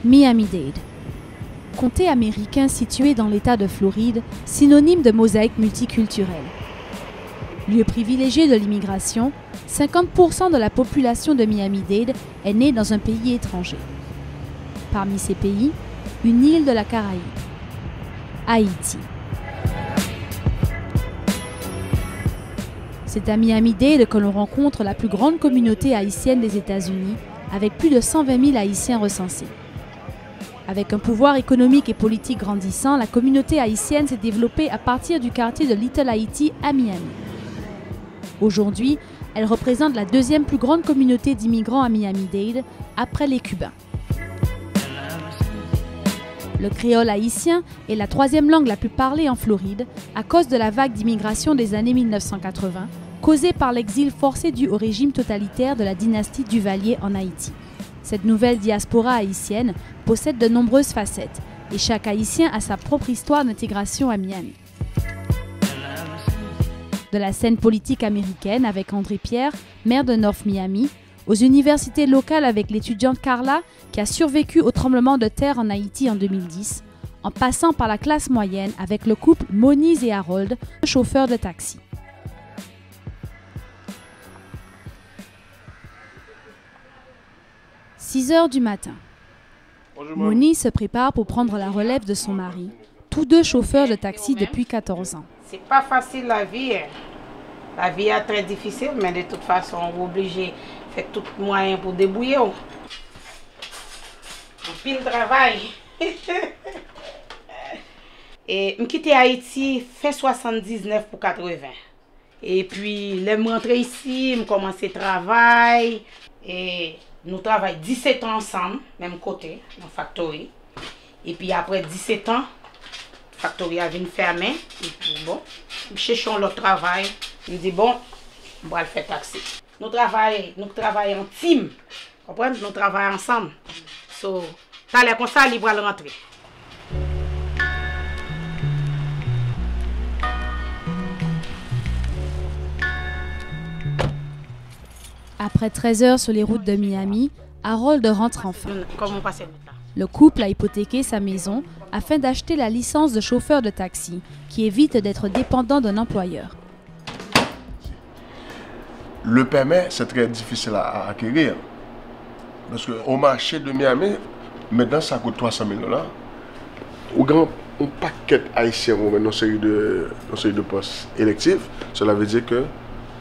Miami-Dade. Comté américain situé dans l'État de Floride, synonyme de mosaïque multiculturelle. Lieu privilégié de l'immigration, 50% de la population de Miami-Dade est née dans un pays étranger. Parmi ces pays, une île de la Caraïbe, Haïti. C'est à Miami-Dade que l'on rencontre la plus grande communauté haïtienne des États-Unis, avec plus de 120 000 Haïtiens recensés. Avec un pouvoir économique et politique grandissant, la communauté haïtienne s'est développée à partir du quartier de Little Haïti à Miami. Aujourd'hui, elle représente la deuxième plus grande communauté d'immigrants à Miami-Dade, après les Cubains. Le créole haïtien est la troisième langue la plus parlée en Floride à cause de la vague d'immigration des années 1980, causée par l'exil forcé dû au régime totalitaire de la dynastie Duvalier en Haïti. Cette nouvelle diaspora haïtienne possède de nombreuses facettes et chaque Haïtien a sa propre histoire d'intégration à Miami. De la scène politique américaine avec André Pierre, maire de North Miami, aux universités locales avec l'étudiante Carla qui a survécu au tremblement de terre en Haïti en 2010, en passant par la classe moyenne avec le couple Moniz et Harold, chauffeurs de taxi. « 6 heures du matin. Moniz se prépare pour prendre la relève de son mari, tous deux chauffeurs de taxi depuis 14 ans. C'est pas facile la vie. La vie est très difficile, mais de toute façon, on est obligé de faire tout moyen pour débrouiller. On pile travail. Et je quitté Haïti fait 79 pour 80. Et puis, je suis rentré ici, je commencé le travail. Et nous travaillons 17 ans ensemble, même côté, dans la factory. Et puis après 17 ans, la factory a venu fermer. Et puis bon, nous cherchons le travail. Je dis bon, on va le faire taxi. Nous travaillons en team. Vous comprenez? Nous travaillons ensemble. So, ça l'air comme ça, il va rentrer. Après 13 heures sur les routes de Miami, Harold rentre enfin. Comment on passe là? Le couple a hypothéqué sa maison afin d'acheter la licence de chauffeur de taxi, qui évite d'être dépendant d'un employeur. Le permis, c'est très difficile à acquérir. Parce qu'au marché de Miami, maintenant, ça coûte 300 000 $. Au grand, un paquet haïtien, on met une série de postes électifs. Cela veut dire que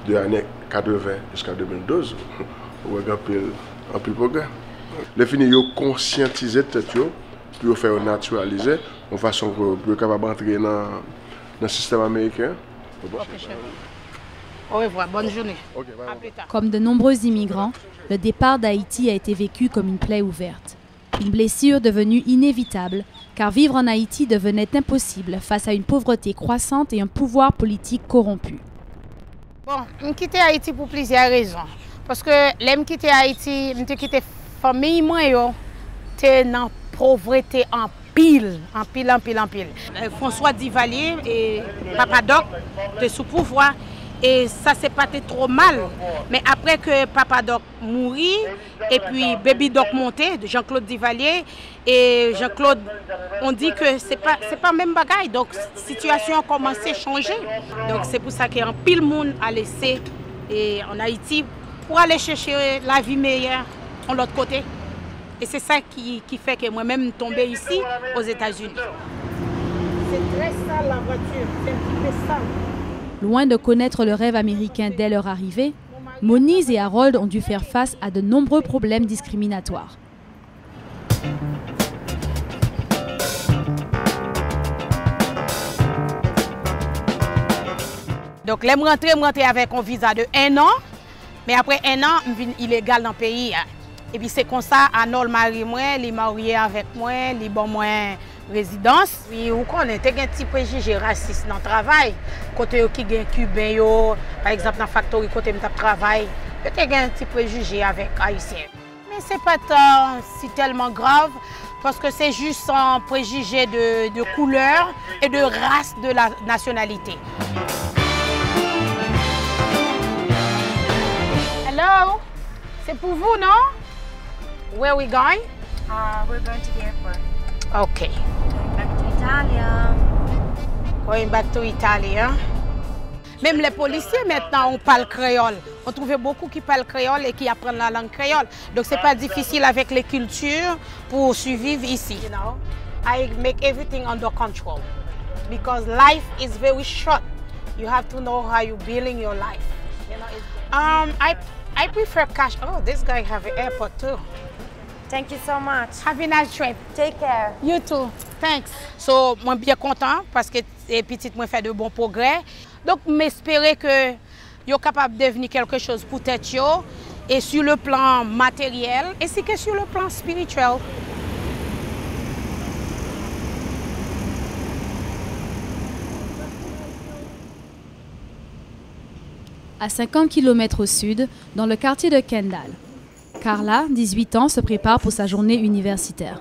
de l'année 80 jusqu'à 2012, on a un peu de progrès. Les filles, ils ont conscientisé pour faire naturaliser, de façon pour être capable d'entrer dans le système américain. Au revoir, bonne journée. Comme de nombreux immigrants, le départ d'Haïti a été vécu comme une plaie ouverte. Une blessure devenue inévitable, car vivre en Haïti devenait impossible face à une pauvreté croissante et un pouvoir politique corrompu. Bon, je quitte Haïti pour plusieurs raisons. Parce que je quitte Haïti, je quitte la famille, je suis dans la pauvreté en pile. François Duvalier et Papa Doc étaient sous pouvoir. Et ça s'est passé trop mal. Mais après que Papa Doc mourit, et puis Baby Doc monté, Jean-Claude Duvalier, et Jean-Claude, on dit que c'est pas même bagaille. Donc la situation a commencé à changer. Donc c'est pour ça qu'un pile monde a laissé en Haïti pour aller chercher la vie meilleure de l'autre côté. Et c'est ça qui fait que moi-même tombé ici aux États-Unis. C'est très sale la voiture, c'est un petit peu sale. Loin de connaître le rêve américain dès leur arrivée, Moniz et Harold ont dû faire face à de nombreux problèmes discriminatoires. Donc, je suis rentré avec un visa de 1 an, mais après 1 an, je suis illégal dans le pays. Et puis c'est comme ça, Arnold marie moi, il est marié avec moi, il est bon moi résidence. Oui, vous connaissez, il y a un petit préjugé raciste dans le travail. Côté qui est cubain, par exemple dans la factory, côté de travail, il y a un petit préjugé avec haïtien. Mais ce n'est pas si tellement grave, parce que c'est juste un préjugé de couleur et de race de la nationalité. Hello, c'est pour vous, non? Where we going? We're going to the airport. OK. Back to Italia. Going back to Italy. Hein? Même les policiers maintenant, on parle créole. On trouve beaucoup qui parlent créole et qui apprennent la langue créole. Donc c'est pas difficile avec les cultures pour survivre ici. You know, I make everything under control because life is very short. You have to know how you're building your life. You know, I prefer cash. Oh, this guy have an airport too. Thank you so much. Have a nice trip. Take care. You too. Thanks. So, moi bien content parce que petite moi fait de bons progrès. Donc, m'espérer que yo capable de devenir quelque chose pour tête yo et sur le plan matériel ainsi que sur le plan spirituel. À 50 km au sud, dans le quartier de Kendall, Carla, 18 ans, se prépare pour sa journée universitaire.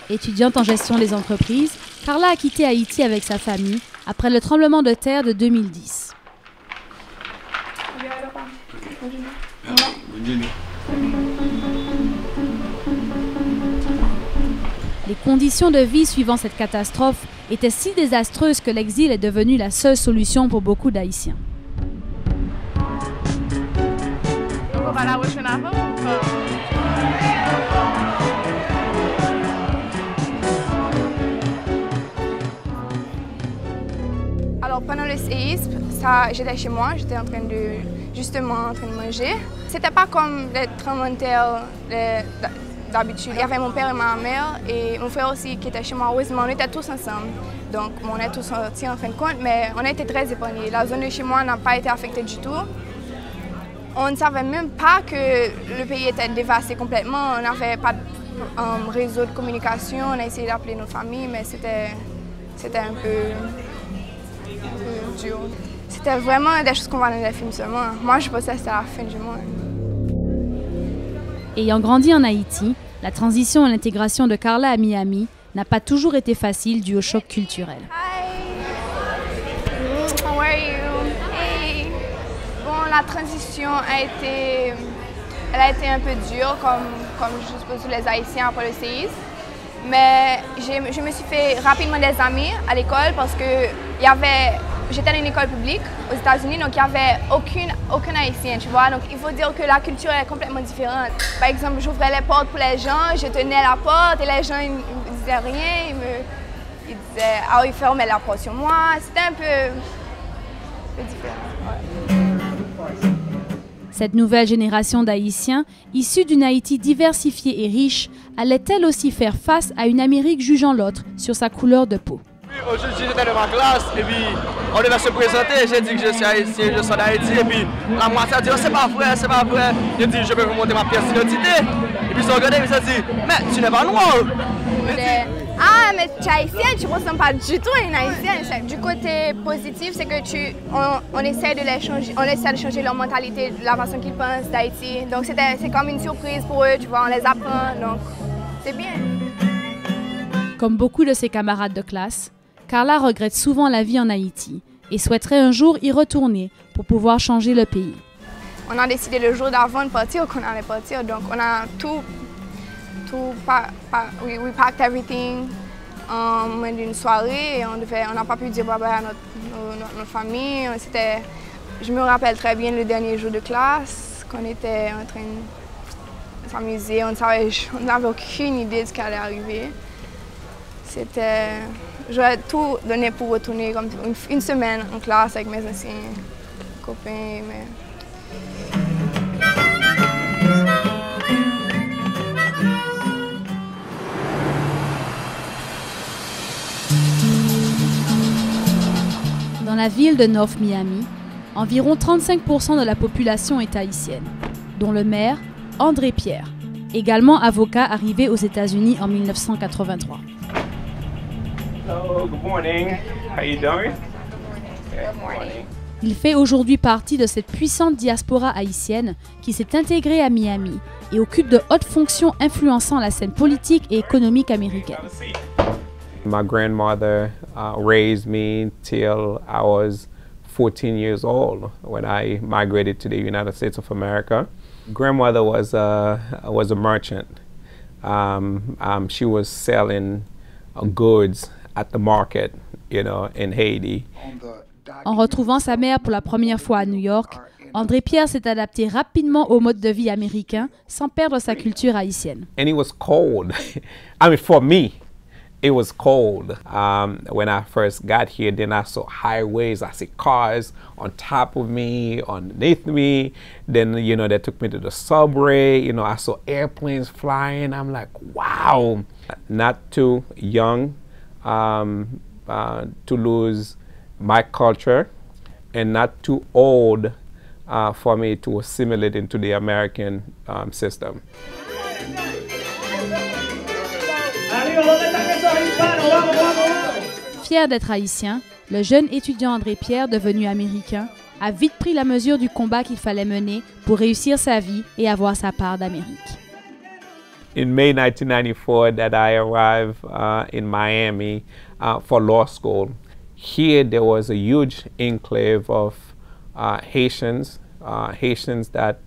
Étudiante en gestion des entreprises, Carla a quitté Haïti avec sa famille après le tremblement de terre de 2010. Les conditions de vie suivant cette catastrophe étaient si désastreuses que l'exil est devenu la seule solution pour beaucoup d'Haïtiens. Alors pendant le séisme, j'étais chez moi, j'étais justement en train de manger. C'était pas comme les tremblements de terre d'habitude. Il y avait mon père et ma mère et mon frère aussi qui était chez moi. Heureusement, on était tous ensemble. Donc on est tous sortis en fin de compte, mais on a été très épargnés. La zone de chez moi n'a pas été affectée du tout. On ne savait même pas que le pays était dévasté complètement. On n'avait pas de réseau de communication. On a essayé d'appeler nos familles, mais c'était un peu dur. C'était vraiment des choses qu'on voit dans les films seulement. Moi, je pensais que c'était la fin du monde. Ayant grandi en Haïti, la transition à l'intégration de Carla à Miami n'a pas toujours été facile dû au choc culturel. Hi! How are you? Hey! Bon, la transition a été un peu dure, comme je suppose tous les Haïtiens après le séisme. Mais je me suis fait rapidement des amis à l'école parce que j'étais dans une école publique aux États-Unis, donc il n'y avait aucun Haïtien, tu vois. Donc il faut dire que la culture est complètement différente. Par exemple, j'ouvrais les portes pour les gens, je tenais la porte et les gens ils ne disaient rien. Ils disaient, ah, ils fermaient la porte sur moi. C'était un peu différent. Ouais. Cette nouvelle génération d'Haïtiens, issus d'une Haïti diversifiée et riche, allait elle aussi faire face à une Amérique jugeant l'autre sur sa couleur de peau. Aujourd'hui, j'étais dans ma classe et puis on devait se présenter. J'ai dit que je suis haïtien, je suis d'Haïti. Et puis la moitié a dit, oh, c'est pas vrai, c'est pas vrai. J'ai dit, je peux vous montrer ma pièce d'identité. Et puis ils ont regardé et ils ont dit, mais tu n'es pas noir. Ah, mais tu es haïtienne, tu ne ressembles pas du tout à une haïtienne. Du côté positif, c'est que on essaie de les changer, on essaie de changer leur mentalité, la façon qu'ils pensent d'Haïti. Donc c'est comme une surprise pour eux, tu vois, on les apprend, donc c'est bien. Comme beaucoup de ses camarades de classe, Carla regrette souvent la vie en Haïti et souhaiterait un jour y retourner pour pouvoir changer le pays. On a décidé le jour d'avant de partir qu'on allait partir, donc on a we packed everything en moins d'une soirée et on n'a pas pu dire bye bye à notre famille. Je me rappelle très bien le dernier jour de classe, qu'on était en train de s'amuser, on n'avait aucune idée de ce qui allait arriver. J'aurais tout donné pour retourner comme une semaine en classe avec mes anciens copains. Mais... Dans la ville de North Miami, environ 35% de la population est haïtienne, dont le maire, André Pierre, également avocat arrivé aux États-Unis en 1983. Hello, good morning. How you doing? Good morning. Il fait aujourd'hui partie de cette puissante diaspora haïtienne qui s'est intégrée à Miami et occupe de hautes fonctions influençant la scène politique et économique américaine. My grandmother raised me till I was 14 years old when I migrated to the United States of America. Grandmother was a merchant. She was selling goods at the market, you know, in Haiti. En retrouvant sa mère pour la première fois à New York, André Pierre s'est adapté rapidement au mode de vie américain sans perdre sa culture haïtienne. And it was cold. I mean, for me, it was cold. When I first got here, then I saw highways, I see cars on top of me, underneath me. Then, you know, they took me to the subway. You know, I saw airplanes flying. I'm like, wow. Not too young to lose my culture, and not too old for me to assimilate into the American system. Fier d'être haïtien, le jeune étudiant André Pierre, devenu américain, a vite pris la mesure du combat qu'il fallait mener pour réussir sa vie et avoir sa part d'Amérique. In May 1994 that I arrived in Miami for law school. Here there was a huge enclave of Haitians that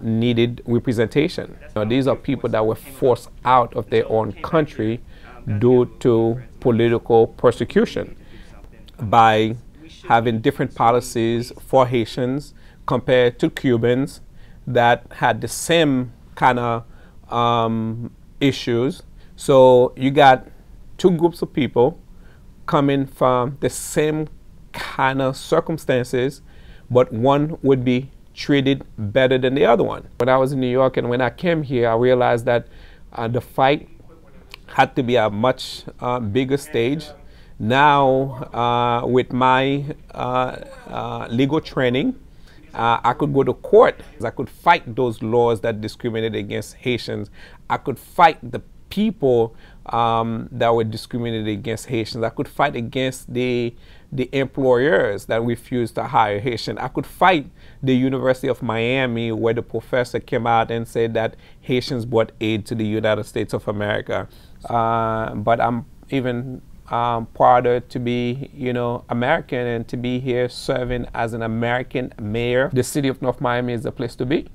needed representation. You know, these are people that were forced out of their own country due to political persecution by having different policies for Haitians compared to Cubans that had the same kind of issues. So you got two groups of people coming from the same kind of circumstances, but one would be treated better than the other one. When I was in New York and when I came here, I realized that the fight had to be a much bigger stage. Now, with my legal training, I could go to court. I could fight those laws that discriminated against Haitians. I could fight the people that were discriminated against Haitians. I could fight against the employers that refused to hire Haitians. I could fight the University of Miami, where the professor came out and said that Haitians brought aid to the United States of America. But I'm even prouder to be, you know, American and to be here serving as an American mayor. The city of North Miami is the place to be.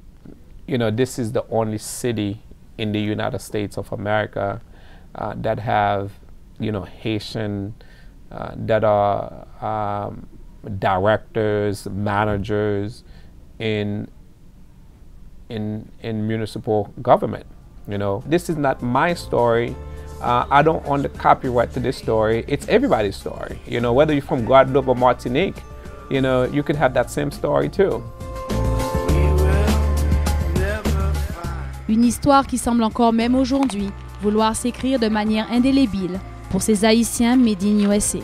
You know, this is the only city in the United States of America that have, you know, Haitian that are directors, managers in municipal government. You know, this is not my story. I don't own the copyright to this story. It's everybody's story. You know, whether you're from Guadeloupe or Martinique, you know, you could have that same story too. Une histoire qui semble encore même aujourd'hui vouloir s'écrire de manière indélébile pour ces Haïtiens made in USA.